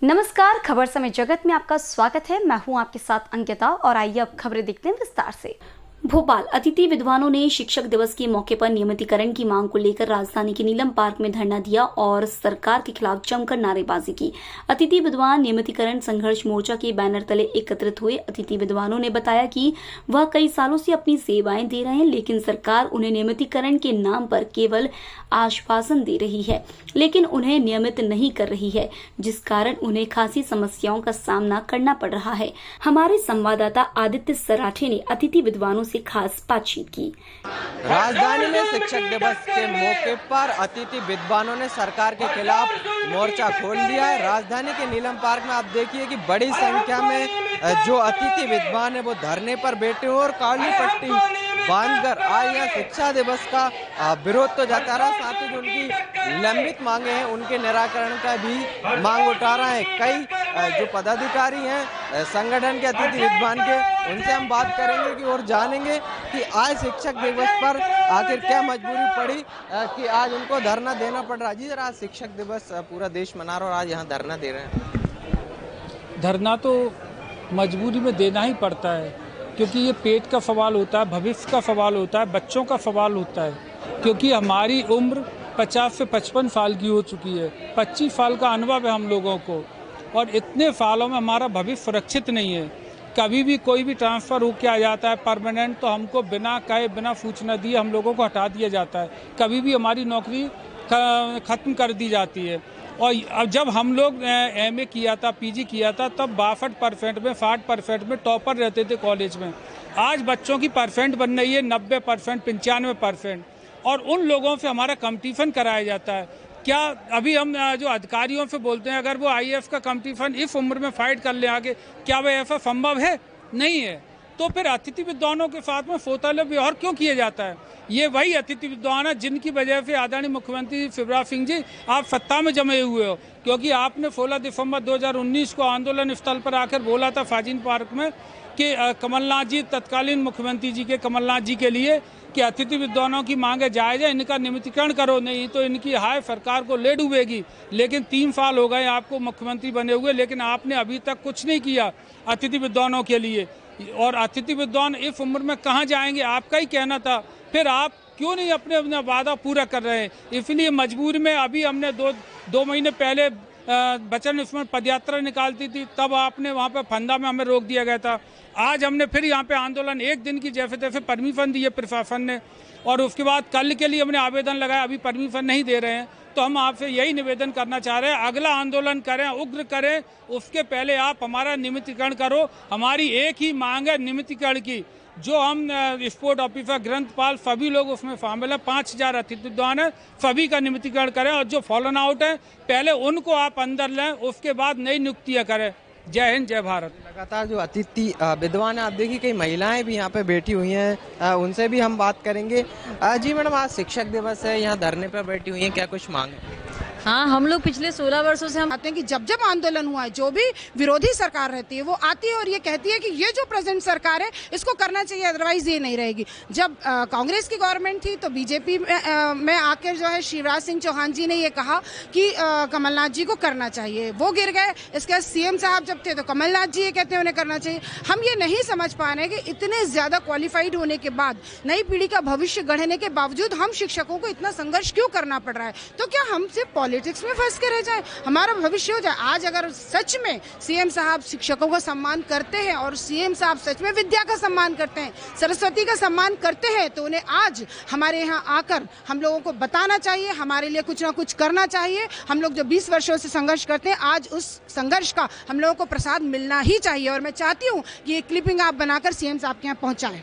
नमस्कार, खबर समय जगत में आपका स्वागत है। मैं हूं आपके साथ अंकिता और आइए अब खबरें देखते हैं विस्तार से। भोपाल अतिथि विद्वानों ने शिक्षक दिवस के मौके पर नियमितीकरण की मांग को लेकर राजधानी के नीलम पार्क में धरना दिया और सरकार के खिलाफ जमकर नारेबाजी की। अतिथि विद्वान नियमितीकरण संघर्ष मोर्चा के बैनर तले एकत्रित हुए। अतिथि विद्वानों ने बताया कि वह कई सालों से अपनी सेवाएं दे रहे हैं, लेकिन सरकार उन्हें नियमितीकरण के नाम पर केवल आश्वासन दे रही है, लेकिन उन्हें नियमित नहीं कर रही है, जिस कारण उन्हें खासी समस्याओं का सामना करना पड़ रहा है। हमारे संवाददाता आदित्य सराठे ने अतिथि विद्वानों से खास बातचीत की। राजधानी में शिक्षक दिवस के मौके पर अतिथि विद्वानों ने सरकार के खिलाफ मोर्चा खोल दिया है। राजधानी के नीलम पार्क में आप देखिए कि बड़ी संख्या में जो अतिथि विद्वान है वो धरने पर बैठे हुए और काली पट्टी बांधकर आज यह शिक्षा दिवस का विरोध तो जता रहा, साथ ही जो उनकी लंबित मांगे हैं उनके निराकरण का भी मांग उठा रहा है। कई जो पदाधिकारी हैं संगठन के अतिथि विद्वान के, उनसे हम बात करेंगे कि और जानेंगे कि आज शिक्षक दिवस पर आखिर क्या मजबूरी पड़ी कि आज उनको धरना देना पड़ रहा है। जी सर, आज शिक्षक दिवस पूरा देश मना रहा और आज यहाँ धरना दे रहे हैं। धरना तो मजबूरी में देना ही पड़ता है, क्योंकि ये पेट का सवाल होता है, भविष्य का सवाल होता है, बच्चों का सवाल होता है। क्योंकि हमारी उम्र 50 से 55 साल की हो चुकी है, 25 साल का अनुभव है हम लोगों को, और इतने सालों में हमारा भविष्य सुरक्षित नहीं है। कभी भी कोई भी ट्रांसफ़र हो के आ जाता है परमानेंट, तो हमको बिना कहे बिना सूचना दिए हम लोगों को हटा दिया जाता है। कभी भी हमारी नौकरी ख़त्म कर दी जाती है। और अब जब हम लोग एमए किया था, पीजी किया था, तब 62% में 60% में टॉपर रहते थे कॉलेज में। आज बच्चों की परसेंट बन रही है 90%, 95%, और उन लोगों से हमारा कंपटीशन कराया जाता है। क्या अभी हम जो अधिकारियों से बोलते हैं, अगर वो आईएएस का कंपटीशन इस उम्र में फाइट कर ले आगे, क्या वह ऐसा संभव है? नहीं है। तो फिर अतिथि विद्वानों के साथ में सोतल व्यवहार क्यों किया जाता है? ये वही अतिथि विद्वान है जिनकी वजह से आदरणीय मुख्यमंत्री शिवराज सिंह जी आप सत्ता में जमे हुए हो, क्योंकि आपने 16 दिसंबर 2019 को आंदोलन स्थल पर आकर बोला था फाजिल पार्क में कि कमलनाथ जी, तत्कालीन मुख्यमंत्री जी के कमलनाथ जी के लिए, कि अतिथि विद्वानों की मांगे जायज़ है, इनका नियमितीकरण करो, नहीं तो इनकी हाय सरकार को ले डूबेगी। लेकिन 3 साल हो गए आपको मुख्यमंत्री बने हुए, लेकिन आपने अभी तक कुछ नहीं किया अतिथि विद्वानों के लिए। और अतिथि विद्वान इस उम्र में कहाँ जाएंगे? आपका ही कहना था, फिर आप क्यों नहीं अपने वादा पूरा कर रहे हैं? इसलिए मजबूरी में अभी हमने दो महीने पहले वचन स्मरण पदयात्रा निकालती थी, तब आपने वहाँ पे फंदा में हमें रोक दिया गया था। आज हमने फिर यहाँ पे आंदोलन 1 दिन की जैसे तैसे परमिशन दी है प्रशासन ने, और उसके बाद कल के लिए हमने आवेदन लगाया, अभी परमिशन नहीं दे रहे हैं। तो हम आपसे यही निवेदन करना चाह रहे हैं, अगला आंदोलन करें, उग्र करें, उसके पहले आप हमारा नियमितीकरण करो। हमारी एक ही मांग है नियमितीकरण की। जो हम स्पोर्ट ऑफिसर, ग्रंथपाल, सभी लोग उसमें शामिल है। 5000 अतिथि विद्वान है, सभी का नियमितीकरण करें, और जो फॉलन आउट है पहले उनको आप अंदर लें, उसके बाद नई नियुक्तियाँ करें। जय हिंद, जय भारत। लगातार जो अतिथि विद्वान है, आप देखिए कई महिलाएं भी यहाँ पे बैठी हुई हैं, उनसे भी हम बात करेंगे। जी मैडम, आज शिक्षक दिवस है, यहाँ धरने पर बैठी हुई हैं, क्या कुछ मांग है? हाँ, हम लोग पिछले 16 वर्षों से हम आते हैं कि जब जब आंदोलन हुआ है, जो भी विरोधी सरकार रहती है वो आती है और ये कहती है कि ये जो प्रेजेंट सरकार है इसको करना चाहिए, अदरवाइज ये नहीं रहेगी। जब कांग्रेस की गवर्नमेंट थी तो बीजेपी में आकर जो है शिवराज सिंह चौहान जी ने ये कहा कि कमलनाथ जी को करना चाहिए, वो गिर गए। इसके बाद सीएम साहब जब थे तो कमलनाथ जी ये कहते हैं उन्हें करना चाहिए। हम ये नहीं समझ पा रहे कि इतने ज़्यादा क्वालिफाइड होने के बाद, नई पीढ़ी का भविष्य गढ़ने के बावजूद हम शिक्षकों को इतना संघर्ष क्यों करना पड़ रहा है? तो क्या हम सिर्फ पॉलिटिक्स में फंस के रह जाए, हमारा भविष्य हो जाए? आज अगर सच में सीएम साहब शिक्षकों का सम्मान करते हैं और सीएम साहब सच में विद्या का सम्मान करते हैं, सरस्वती का सम्मान करते हैं, तो उन्हें आज हमारे यहाँ आकर हम लोगों को बताना चाहिए, हमारे लिए कुछ ना कुछ करना चाहिए। हम लोग जो 20 वर्षों से संघर्ष करते हैं, आज उस संघर्ष का हम लोगों को प्रसाद मिलना ही चाहिए। और मैं चाहती हूँ कि ये क्लिपिंग आप बनाकर सीएम साहब के यहाँ पहुँचाएं।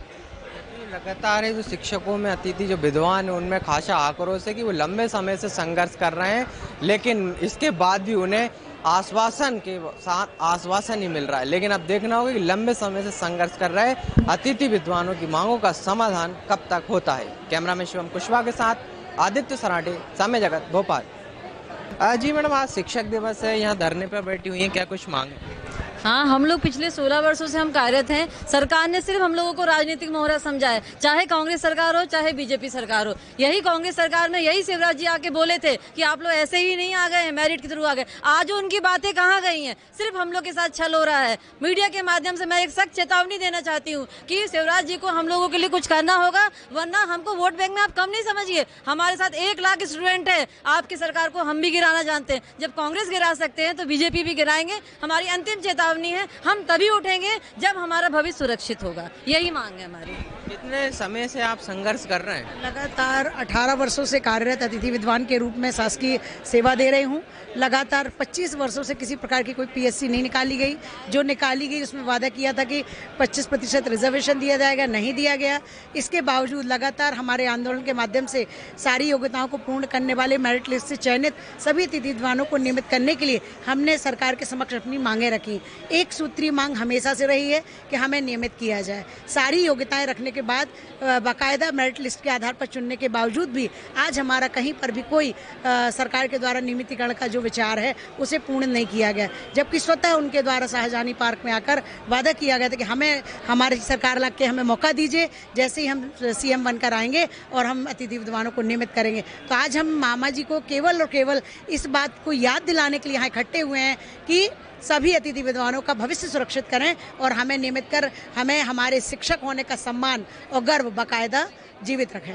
लगातार है जो शिक्षकों में अतिथि जो विद्वान है उनमें खासा आक्रोश है कि वो लंबे समय से संघर्ष कर रहे हैं, लेकिन इसके बाद भी उन्हें आश्वासन के साथ आश्वासन ही मिल रहा है। लेकिन अब देखना होगा कि लंबे समय से संघर्ष कर रहे अतिथि विद्वानों की मांगों का समाधान कब तक होता है। कैमरामैन शिवम कुशवाहा के साथ आदित्य सराठे, समय जगत, भोपाल। जी मैडम, आज शिक्षक दिवस है, यहाँ धरने पर बैठी हुई हैं, क्या कुछ मांग है? हाँ, हम लोग पिछले 16 वर्षों से हम कार्यरत हैं। सरकार ने सिर्फ हम लोगों को राजनीतिक मोहरा समझा है, चाहे कांग्रेस सरकार हो चाहे बीजेपी सरकार हो। यही कांग्रेस सरकार में यही शिवराज जी आके बोले थे कि आप लोग ऐसे ही नहीं आ गए हैं, मेरिट के थ्रू आ गए। आज उनकी बातें कहाँ गई हैं? सिर्फ हम लोग के साथ छल हो रहा है। मीडिया के माध्यम से मैं एक सख्त चेतावनी देना चाहती हूँ कि शिवराज जी को हम लोगों के लिए कुछ करना होगा, वरना हमको वोट बैंक में आप कम नहीं समझिए। हमारे साथ 1 लाख स्टूडेंट है। आपकी सरकार को हम भी गिराना जानते हैं। जब कांग्रेस गिरा सकते हैं तो बीजेपी भी गिराएंगे। हमारी अंतिम चेतावनी है, हम तभी उठेंगे जब हमारा भविष्य सुरक्षित होगा। यही मांग है हमारी। कितने समय से आप संघर्ष कर रहे हैं? लगातार 18 वर्षों से कार्यरत अतिथि विद्वान के रूप में शासकीय सेवा दे रही हूँ। लगातार 25 वर्षों से किसी प्रकार की कोई पीएससी नहीं निकाली गई। जो निकाली गई उसमें वादा किया था कि 25% रिजर्वेशन दिया जाएगा, नहीं दिया गया। इसके बावजूद लगातार हमारे आंदोलन के माध्यम से सारी योग्यताओं को पूर्ण करने वाले मेरिट लिस्ट से चयनित सभी अतिथि विद्वानों को नियमित करने के लिए हमने सरकार के समक्ष अपनी मांगें रखी। एक सूत्रीय मांग हमेशा से रही है कि हमें नियमित किया जाए। सारी योग्यताएं रखने के बाद बाकायदा मेरिट लिस्ट के आधार पर चुनने के बावजूद भी आज हमारा कहीं पर भी कोई सरकार के द्वारा नियमितीकरण का जो विचार है उसे पूर्ण नहीं किया गया। जबकि स्वतः उनके द्वारा शाहजहानी पार्क में आकर वादा किया गया था कि हमें हमारी सरकार लग के हमें मौका दीजिए, जैसे ही हम सीएम बनकर आएंगे और हम अतिथि विद्वानों को नियमित करेंगे। तो आज हम मामा जी को केवल और केवल इस बात को याद दिलाने के लिए यहाँ इकट्ठे हुए हैं कि सभी अतिथि विद्वानों का भविष्य सुरक्षित करें और हमें नियमित कर हमें हमारे शिक्षक होने का सम्मान और गर्व बाकायदा जीवित रखें।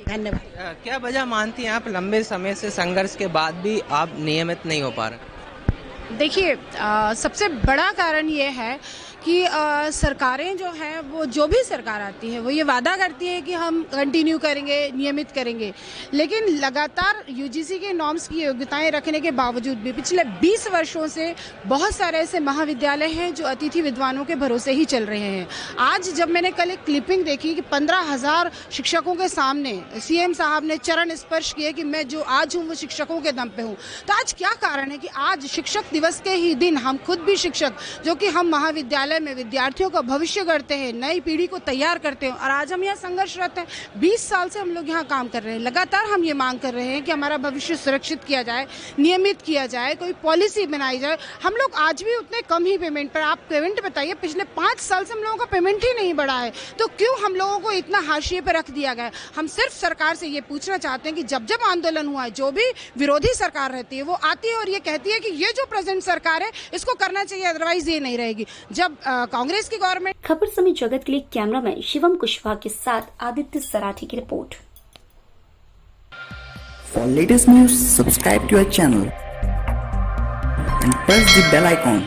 धन्यवाद। क्या वजह मानती हैं आप लंबे समय से संघर्ष के बाद भी आप नियमित नहीं हो पा रहे? देखिए, सबसे बड़ा कारण ये है कि सरकारें जो हैं वो जो भी सरकार आती है वो ये वादा करती है कि हम कंटिन्यू करेंगे, नियमित करेंगे, लेकिन लगातार यूजीसी के नॉर्म्स की योग्यताएं रखने के बावजूद भी पिछले 20 वर्षों से बहुत सारे ऐसे महाविद्यालय हैं जो अतिथि विद्वानों के भरोसे ही चल रहे हैं। आज जब मैंने कल एक क्लिपिंग देखी कि 15,000 शिक्षकों के सामने सीएम साहब ने चरण स्पर्श किए कि मैं जो आज हूँ वो शिक्षकों के दम पे हूँ, तो आज क्या कारण है कि आज शिक्षक दिवस के ही दिन हम खुद भी शिक्षक जो कि हम महाविद्यालय में विद्यार्थियों का भविष्य गढ़ते हैं, नई पीढ़ी को तैयार करते हैं, और आज हम यहाँ संघर्षरत हैं। 20 साल से हम लोग यहाँ काम कर रहे हैं। लगातार हम ये मांग कर रहे हैं कि हमारा भविष्य सुरक्षित किया जाए, नियमित किया जाए, कोई पॉलिसी बनाई जाए। हम लोग आज भी उतने कम ही पेमेंट पर, आप पेमेंट बताइए, पिछले 5 साल से हम लोगों का पेमेंट ही नहीं बढ़ा है, तो क्यों हम लोगों को इतना हाशिए पर रख दिया गया है? हम सिर्फ सरकार से ये पूछना चाहते हैं कि जब जब आंदोलन हुआ है, जो भी विरोधी सरकार रहती है वो आती है और ये कहती है कि ये जो प्रेजेंट सरकार है इसको करना चाहिए, अदरवाइज ये नहीं रहेगी। जब कांग्रेस की गवर्नमेंट। खबर समय जगत के लिए कैमरामैन शिवम कुशवाहा के साथ आदित्य सराठी की report. For latest news, subscribe to our channel and press the bell icon.